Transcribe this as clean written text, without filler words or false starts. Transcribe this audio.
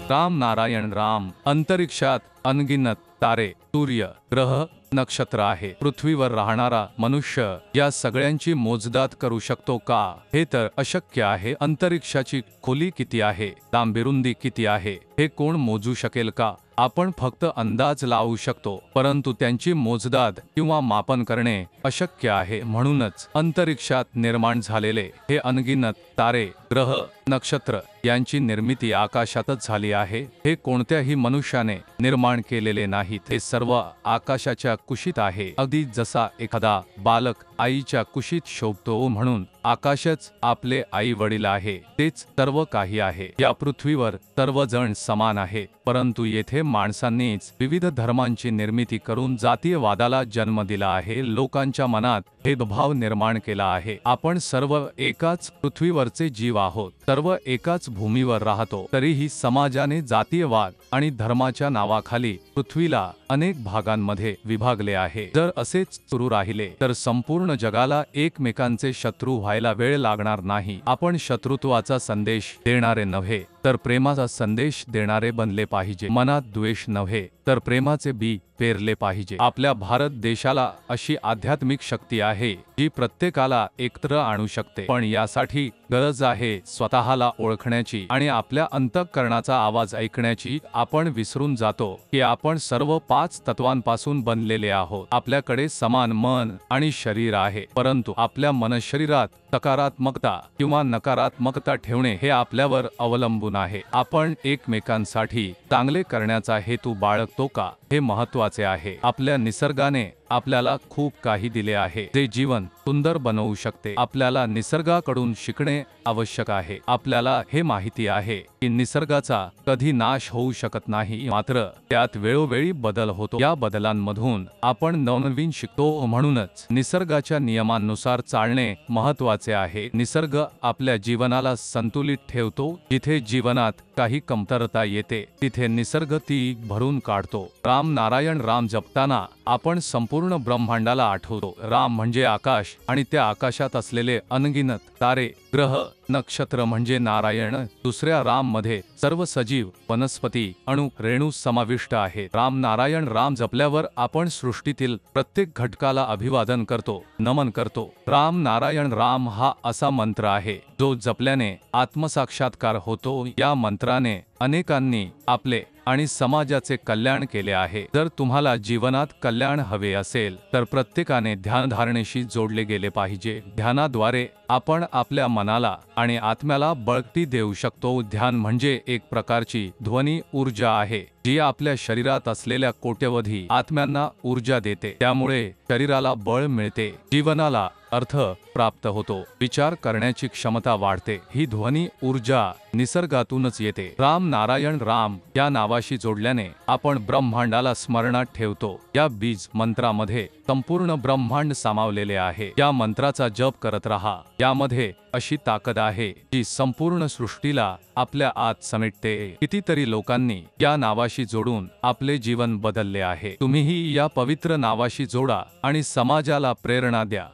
राम नारायण राम। अंतरिक्षात अनगिनत तारे, सूर्य, ग्रह, नक्षत्र आहे। पृथ्वीवर राहणारा मनुष्य या सगळ्यांची मोजदाद करू शकतो का? हे तर अशक्य आहे। अंतरिक्षाची खोली किती आहे, लांबी किती आहे, हे कोण मोजू शकेल का? आपण फक्त अंदाज लावू शकतो, परंतु त्यांची मोजदाद किंवा मापन करणे अशक्य आहे। म्हणूनच अंतरिक्षात निर्माण झालेले हे अनगिनत तारे, ग्रह, नक्षत्र यांची निर्मिती आकाशातच झाली आहे। हे कोणत्याही मनुष्याने निर्माण केलेले नाहीत, हे सर्व आकाशाच्या कुशीत आहे। अगदी जसा एखादा बालक आईच्या कुशीत शोभतो, म्हणून आकाशच आपले आई वडील आहे, तेच सर्व काही आहे। या पृथ्वीवर सर्वजण समान आहेत, परंतु येथे माणसांनीच विविध धर्मांची निर्मिती करून जातीयवादाला जन्म दिला आहे। लोकांच्या मनात भेदभाव निर्माण केला आहे। आपण सर्व एकाच पृथ्वीवरचे जीव आहोत, सर्व एकाच भूमीवर राहतो, तरीही समाजाने जातीयवाद आणि धर्माच्या नावाखाली पृथ्वीला अनेक भागांमध्ये विभागले आहे। जर असेच सुरू राहिले तर संपूर्ण जगाला एकमेकांचे शत्रू व्हायला वेळ लागणार नाही। आपण शत्रुत्वाचा संदेश देणारे नव्हे तर प्रेमाचा संदेश देणारे बनले पाहिजे। मनात द्वेष नव्हे तर प्रेमाचे बी पेरले पाहिजे। आपल्या भारत देशाला अशी आध्यात्मिक शक्ती आहे जी प्रत्येकाला एकत्र आणू शकते, पण यासाठी गरज आहे स्वतःला ओळखण्याची आणि आपल्या अंतःकरणाचा आवाज ऐकण्याची। आपण विसरून जातो की आपण सर्व 5 तत्वांपासून बनलेले आहोत। आपल्याकडे समान मन आणि शरीर आहे, परंतु आपल्या मनशरीरात सकारात्मकता किंवा नकारात्मकता ठेवणे हे आपल्यावर अवलंबून आहे। आपण एकमेकांसाठी चांगले करण्याचा हेतू बाळगतो का, हे महत्त्वाचे आहे। आपल्या निसर्गाने आपल्याला खूप काही दिले आहे जे जीवन सुंदर बनवू शकते। आपल्याला निसर्गाकडून शिकणे आवश्यक आहे। आपल्याला हे माहिती आहे की निसर्गाचा कधी नाश होऊ शकत नाही, मात्र त्यात वेळोवेळी बदल होतो। या बदलांमधून आपण नवनवीन शिकतो, म्हणूनच निसर्गाच्या नियमांनुसार चालणे महत्त्वाचे आहे। निसर्ग आपल्या जीवनाला संतुलित ठेवतो। जिथे जीवनात काही कमतरता येते तिथे निसर्ग ती भरून काढतो। राम नारायण राम जपताना आपण संपूर्ण ब्रह्मांडाला आठवतो। राम म्हणजे आकाश आणि त्या आकाशात असलेले अनगिनत तारे, ग्रह, नक्षत्र म्हणजे नारायण। दुसऱ्या राम मध्ये सर्व सजीव, वनस्पती, अणु, रेणू समाविष्ट आहेत। राम नारायण राम जपल्यावर आपण सृष्टीतील प्रत्येक घटकाला अभिवादन करतो, नमन करतो। राम नारायण राम हा असा मंत्र आहे जो जपल्याने आत्मसाक्षात्कार होतो। या मंत्राने अनेकांनी आपले आणि समाजाचे कल्याण केले आहे। जर तुम्हाला जीवनात कल्याण हवे असेल तर प्रत्येकाने ध्यानधारणेशी जोडले गेले पाहिजे। ध्यानाद्वारे आपण आपल्या मनाला आणि आत्म्याला बळकटी देऊ शकतो। ध्यान म्हणजे एक प्रकारची ध्वनी ऊर्जा आहे जी आपल्या शरीरात असलेल्या कोट्यवधी आत्म्यांना ऊर्जा देते, त्यामुळे शरीराला बळ मिळते, जीवनाला अर्थ प्राप्त होतो, विचार करण्याची क्षमता वाढते। ही ध्वनी ऊर्जा निसर्गातूनच येते। राम नारायण राम या नावाशी जोडल्याने आपण ब्रह्मांडाला स्मरणात ठेवतो। या बीज मंत्रामध्ये संपूर्ण ब्रह्मांड सामावलेले आहे। या मंत्राचा जप करत रहा। यामध्ये अशी ताकद आहे जी संपूर्ण सृष्टीला आपल्या आत समेटते। कितीतरी लोकांनी या नावाशी जोडून आपले जीवन बदलले आहे। तुम्हीही या पवित्र नावाशी जोडा आणि समाजाला प्रेरणा द्या।